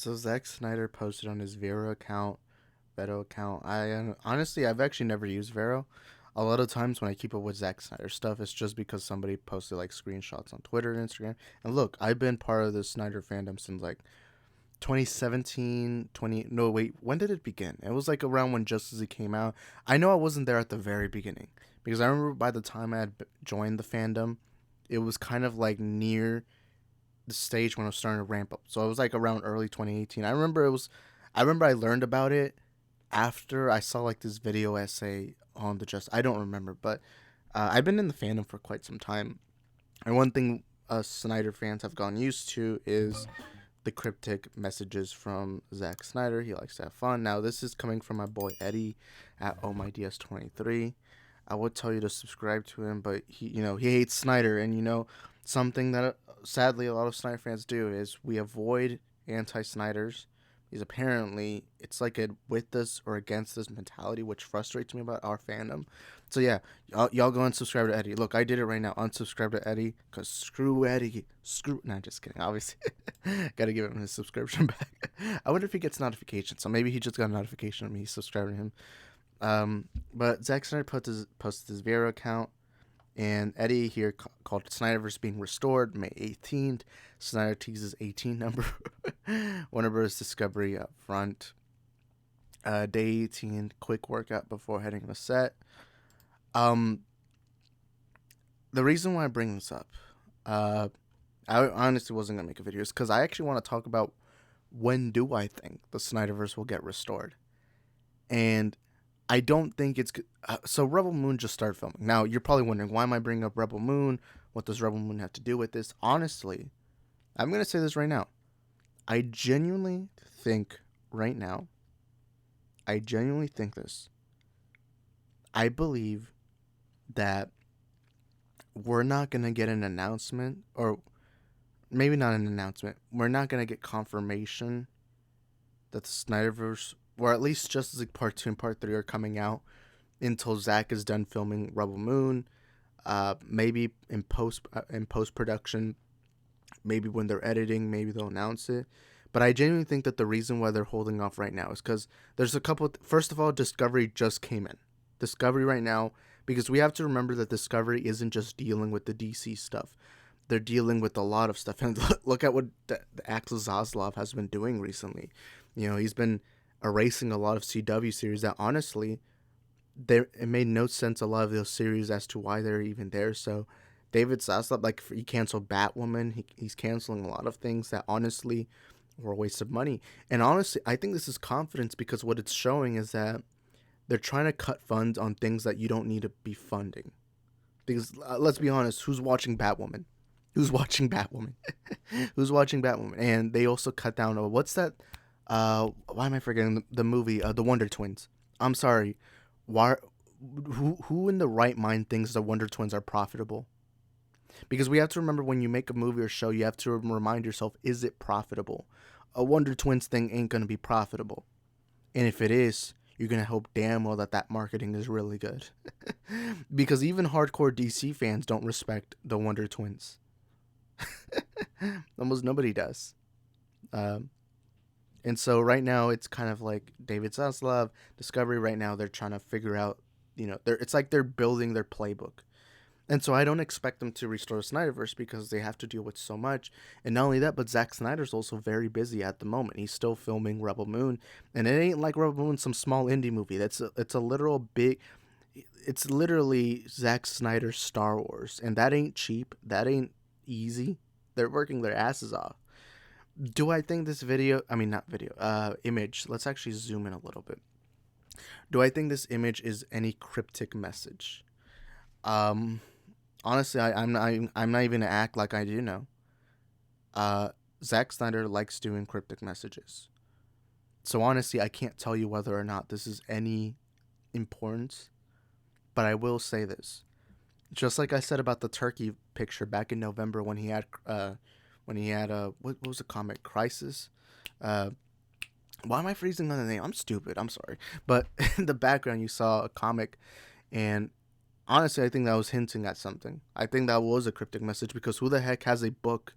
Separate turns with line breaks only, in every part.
So Zack Snyder posted on his Vero account. Honestly, I've actually never used Vero. A lot of times when I keep up with Zack Snyder stuff, it's just because somebody posted like screenshots on Twitter and Instagram. And look, I've been part of the Snyder fandom since like 2017, 20. No, wait, when did it begin? It was like around when Justice League came out. I know I wasn't there at the very beginning because I remember by the time I had joined the fandom, it was kind of like near the stage when I was starting to ramp up. So it was like around early 2018. I remember I learned about it after I saw like this video essay on the just. I don't remember, but I've been in the fandom for quite some time. And one thing us Snyder fans have gotten used to is the cryptic messages from Zack Snyder. He likes to have fun. Now this is coming from my boy Eddie at Oh My DS23. I would tell you to subscribe to him, but he hates Snyder, and something that sadly a lot of Snyder fans do is we avoid anti-Snyders. Because apparently it's like a with us or against us mentality, which frustrates me about our fandom. So yeah, y'all go and subscribe to Eddie. Look, I did it right now. Unsubscribe to Eddie, cause screw Eddie. Screw. Nah, just kidding. Obviously, gotta give him his subscription back. I wonder if he gets notifications. So maybe he just got a notification of me subscribing to him. But Zack Snyder posted his Vero account, and Eddie here called SnyderVerse being restored May 18th. Snyder teases 18 number. Warner Bros. Discovery up front. Day 18, quick workout before heading to set. The reason why I bring this up, I honestly wasn't gonna make a video, is because I actually want to talk about when do I think the SnyderVerse will get restored, and I don't think it's good. So Rebel Moon just started filming. Now you're probably wondering, why am I bringing up Rebel Moon? What does Rebel Moon have to do with this? Honestly, I'm gonna say this right now. I genuinely think right now. I genuinely think this. I believe that we're not gonna get an announcement, or maybe not an announcement. We're not gonna get confirmation that the Snyderverse, or at least Justice League Part 2 and Part 3 are coming out until Zack is done filming Rebel Moon. Maybe in post production, maybe when they're editing, maybe they'll announce it. But I genuinely think that the reason why they're holding off right now is because there's a couple. First of all, Discovery just came in. Discovery right now, because we have to remember that Discovery isn't just dealing with the DC stuff. They're dealing with a lot of stuff. And look at what the Axel Zaslav has been doing recently. He's been erasing a lot of CW series that honestly, it made no sense, a lot of those series, as to why they're even there. So David Zaslav, like, he canceled Batwoman. He's canceling a lot of things that honestly were a waste of money. And honestly, I think this is confidence, because what it's showing is that they're trying to cut funds on things that you don't need to be funding. Because let's be honest, who's watching Batwoman? Who's watching Batwoman? Who's watching Batwoman? And they also cut down. What's that? Why am I forgetting the movie? The Wonder Twins. I'm sorry. Why? Who in the right mind thinks the Wonder Twins are profitable? Because we have to remember, when you make a movie or show, you have to remind yourself, is it profitable? A Wonder Twins thing ain't gonna be profitable, and if it is, you're gonna hope damn well that marketing is really good. Because even hardcore DC fans don't respect the Wonder Twins. Almost nobody does. And so right now it's kind of like David Zaslav, Discovery. Right now they're trying to figure out, it's like they're building their playbook. And so I don't expect them to restore Snyderverse, because they have to deal with so much. And not only that, but Zack Snyder's also very busy at the moment. He's still filming Rebel Moon, and it ain't like Rebel Moon, some small indie movie. It's a literal big. It's literally Zack Snyder's Star Wars, and that ain't cheap. That ain't easy. They're working their asses off. Do I think this video? I mean, not video. Image. Let's actually zoom in a little bit. Do I think this image is any cryptic message? Honestly, I'm not even gonna act like I do know. Zack Snyder likes doing cryptic messages. So honestly, I can't tell you whether or not this is any importance, but I will say this. Just like I said about the turkey picture back in November, when he had what was the comic, Crisis? Why am I freezing on the name? I'm stupid. I'm sorry. But in the background, you saw a comic, and honestly, I think that was hinting at something. I think that was a cryptic message, because who the heck has a book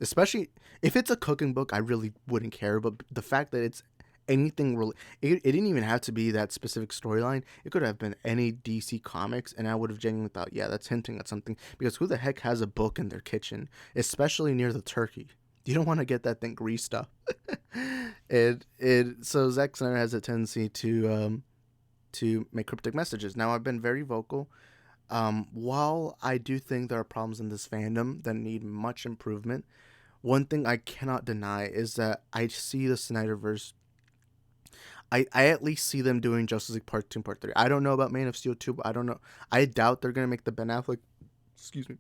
Especially if it's a cooking book, I really wouldn't care. But the fact that it's anything really, it didn't even have to be that specific storyline. It could have been any DC comics, and I would have genuinely thought, yeah, that's hinting at something. Because who the heck has a book in their kitchen, especially near the turkey? You don't want to get that thing greased up. So Zack Snyder has a tendency to make cryptic messages. Now I've been very vocal. While I do think there are problems in this fandom that need much improvement, one thing I cannot deny is that I see the SnyderVerse. I at least see them doing Justice League Part 2 and Part 3. I don't know about Man of Steel 2, but I don't know. I doubt they're going to make the Ben Affleck, excuse me,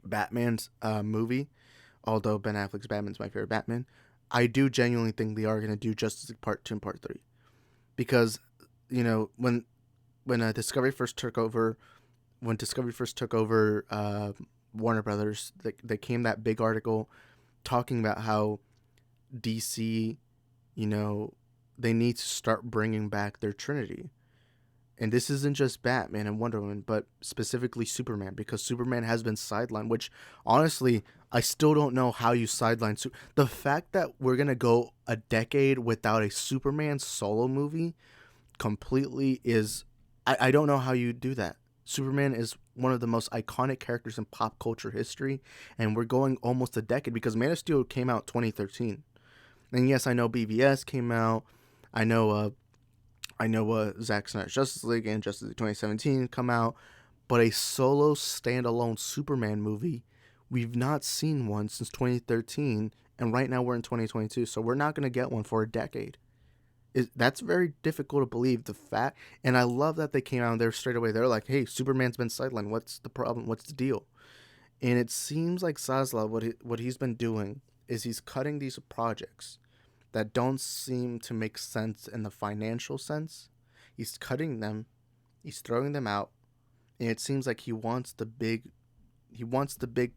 Batman's movie, although Ben Affleck's Batman's my favorite Batman. I do genuinely think they are going to do Justice League Part 2 and Part 3. Because, when Discovery first took over, Warner Brothers, there came that big article talking about how DC, you know, they need to start bringing back their Trinity. And this isn't just Batman and Wonder Woman, but specifically Superman, because Superman has been sidelined, which honestly, I still don't know how you sideline. The fact that we're going to go a decade without a Superman solo movie completely is, I don't know how you do that. Superman is one of the most iconic characters in pop culture history, and we're going almost a decade because Man of Steel came out 2013. And yes, I know BVS came out. I know Zack Snyder's Justice League and Justice League 2017 come out, but a solo standalone Superman movie, we've not seen one since 2013, and right now we're in 2022, so we're not going to get one for a decade. That's very difficult to believe, the fact, and I love that they came out there straight away. They're like, hey, Superman's been sidelined. What's the problem? What's the deal? And it seems like Zaslav, what he's been doing is he's cutting these projects that don't seem to make sense in the financial sense. He's cutting them, he's throwing them out, and it seems like he wants the big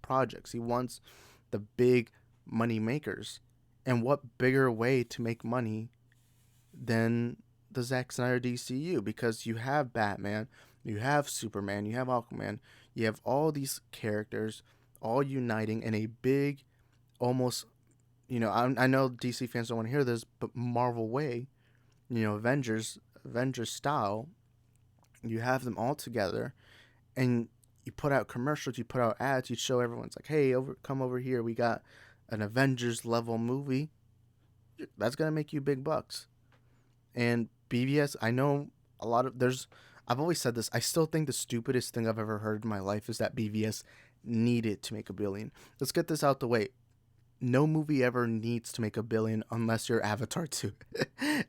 projects. He wants the big money makers. And what bigger way to make money than the Zack Snyder DCU? Because you have Batman, you have Superman, you have Aquaman, you have all these characters all uniting in a big, almost, I know DC fans don't want to hear this, but Marvel way, Avengers style. You have them all together, and you put out commercials, you put out ads, you show everyone's like, hey, come over here, we got an Avengers level movie. That's gonna make you big bucks. And BVS, I know I've always said this, I still think the stupidest thing I've ever heard in my life is that BVS needed to make $1 billion. Let's get this out the way. No movie ever needs to make $1 billion unless you're Avatar 2.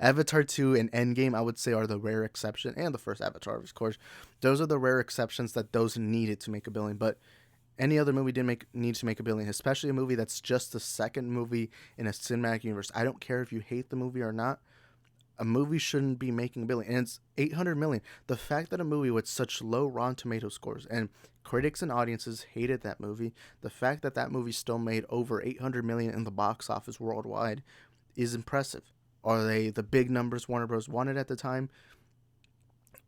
Avatar 2 and Endgame, I would say, are the rare exception, and the first Avatar, of course. Those are the rare exceptions that those needed to make $1 billion. But any other movie need to make $1 billion, especially a movie that's just the second movie in a cinematic universe. I don't care if you hate the movie or not. A movie shouldn't be making $1 billion, and it's $800 million. The fact that a movie with such low Rotten Tomato scores, and critics and audiences hated that movie, the fact that that movie still made over $800 million in the box office worldwide is impressive. Are they the big numbers Warner Bros. Wanted at the time?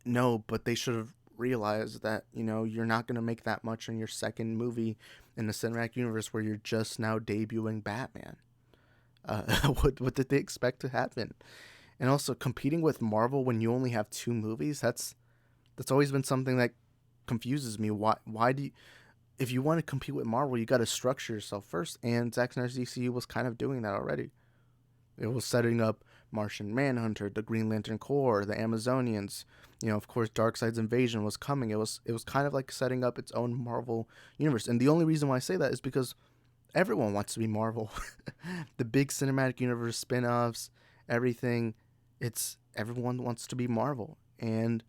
No, but they should have realized that, you're not going to make that much in your second movie in the cinematic universe where you're just now debuting Batman. What did they expect to happen? And also, competing with Marvel when you only have 2 movies, that's always been something that confuses me. Why do you, if you want to compete with Marvel, you got to structure yourself first, and Zack Snyder's DCU was kind of doing that already. It was setting up Martian Manhunter, the Green Lantern Corps, the Amazonians, of course Darkseid's invasion was coming. It was kind of like setting up its own Marvel universe. And the only reason why I say that is because everyone wants to be Marvel. The big cinematic universe spin-offs, everything, everyone wants to be Marvel. And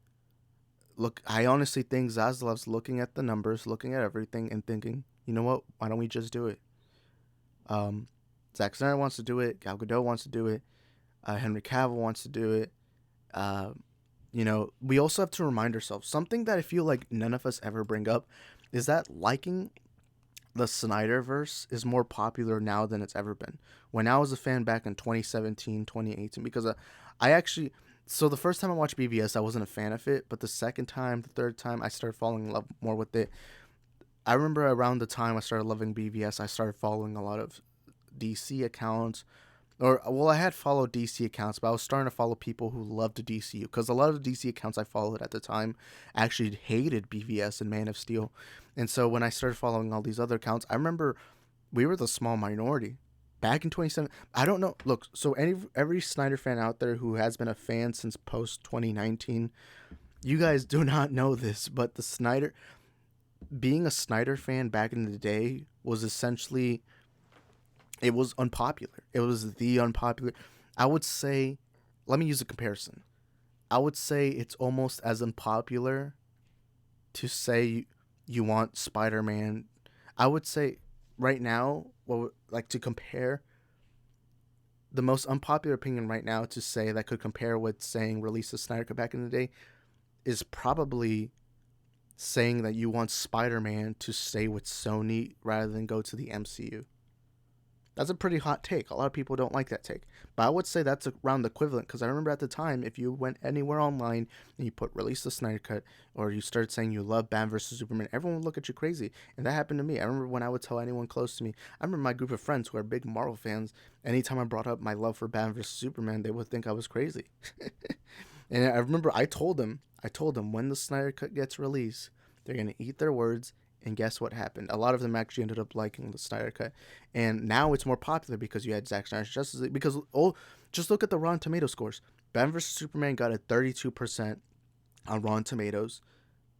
look, I honestly think Zaslav's looking at the numbers, looking at everything, and thinking, you know what? Why don't we just do it? Zack Snyder wants to do it. Gal Gadot wants to do it. Henry Cavill wants to do it. We also have to remind ourselves, something that I feel like none of us ever bring up is that liking the SnyderVerse is more popular now than it's ever been. When I was a fan back in 2017, 2018, because so the first time I watched BVS, I wasn't a fan of it, but the second time, the third time, I started falling in love more with it. I remember around the time I started loving BVS, I started following a lot of DC accounts. Or, well, I had followed DC accounts, but I was starting to follow people who loved the DCU. Because a lot of the DC accounts I followed at the time actually hated BVS and Man of Steel. And so when I started following all these other accounts, I remember we were the small minority. Back in 2017, I don't know. Look, so every Snyder fan out there who has been a fan since post 2019, you guys do not know this, but being a Snyder fan back in the day was essentially, it was unpopular. It was the unpopular. I would say, let me use a comparison. I would say it's almost as unpopular to say you want Spider-Man. I would say right now, well, like to compare the most unpopular opinion right now to say that could compare with saying release the Snyder Cut back in the day is probably saying that you want Spider-Man to stay with Sony rather than go to the MCU. That's a pretty hot take. A lot of people don't like that take. But I would say that's around the equivalent, because I remember at the time, if you went anywhere online and you put release the Snyder Cut, or you started saying you love Batman vs. Superman, everyone would look at you crazy. And that happened to me. I remember when I would tell anyone close to me, I remember my group of friends who are big Marvel fans, anytime I brought up my love for Batman vs. Superman, they would think I was crazy. And I remember I told them when the Snyder Cut gets released, they're going to eat their words. And guess what happened? A lot of them actually ended up liking the Snyder Cut. And now it's more popular because you had Zack Snyder's Justice League. Because, just look at the Rotten Tomato scores. Batman vs. Superman got a 32% on Rotten Tomatoes,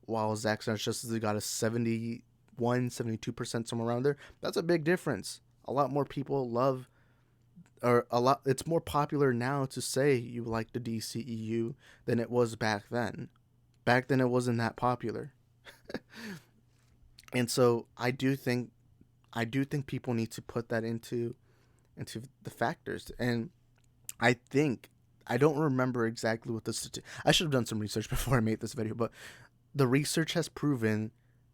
while Zack Snyder's Justice League got a 72%, somewhere around there. That's a big difference. A lot more people love, it's more popular now to say you like the DCEU than it was back then. Back then it wasn't that popular. And so I do think people need to put that into the factors. And I don't remember exactly what I should have done some research before I made this video, but the research has proven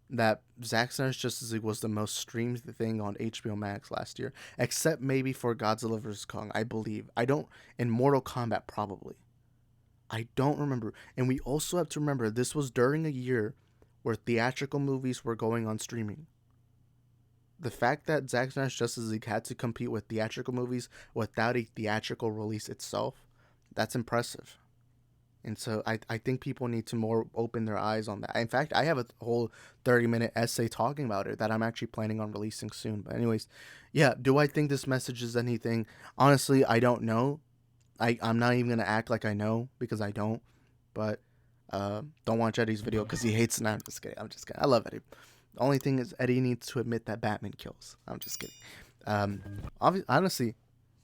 that Zack Snyder's Justice League was the most streamed thing on HBO Max last year, except maybe for Godzilla vs. Kong, I believe. And Mortal Kombat probably. I don't remember. And we also have to remember this was during a year where theatrical movies were going on streaming. The fact that Zack Snyder's Justice League had to compete with theatrical movies without a theatrical release itself, that's impressive. And so I think people need to more open their eyes on that. In fact, I have a whole 30-minute essay talking about it that I'm actually planning on releasing soon. But anyways, yeah, do I think this message is anything? Honestly, I don't know. I'm not even going to act like I know, because I don't. But don't watch Eddie's video because he hates Snyder. I'm just kidding. I love Eddie. The only thing is Eddie needs to admit that Batman kills. I'm just kidding. Honestly,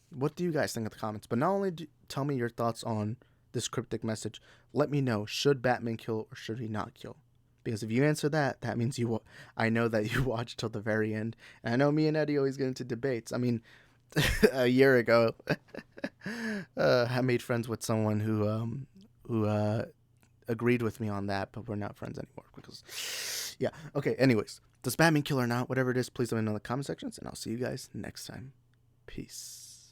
what do you guys think in the comments? But not only tell me your thoughts on this cryptic message, let me know, should Batman kill or should he not kill? Because if you answer that, that means I know that you watched till the very end. And I know me and Eddie always get into debates. I mean, a year ago, I made friends with someone who agreed with me on that, but we're not friends anymore because, yeah. Okay, anyways, does Batman kill or not? Whatever it is, please let me know in the comment sections, and I'll see you guys next time. Peace.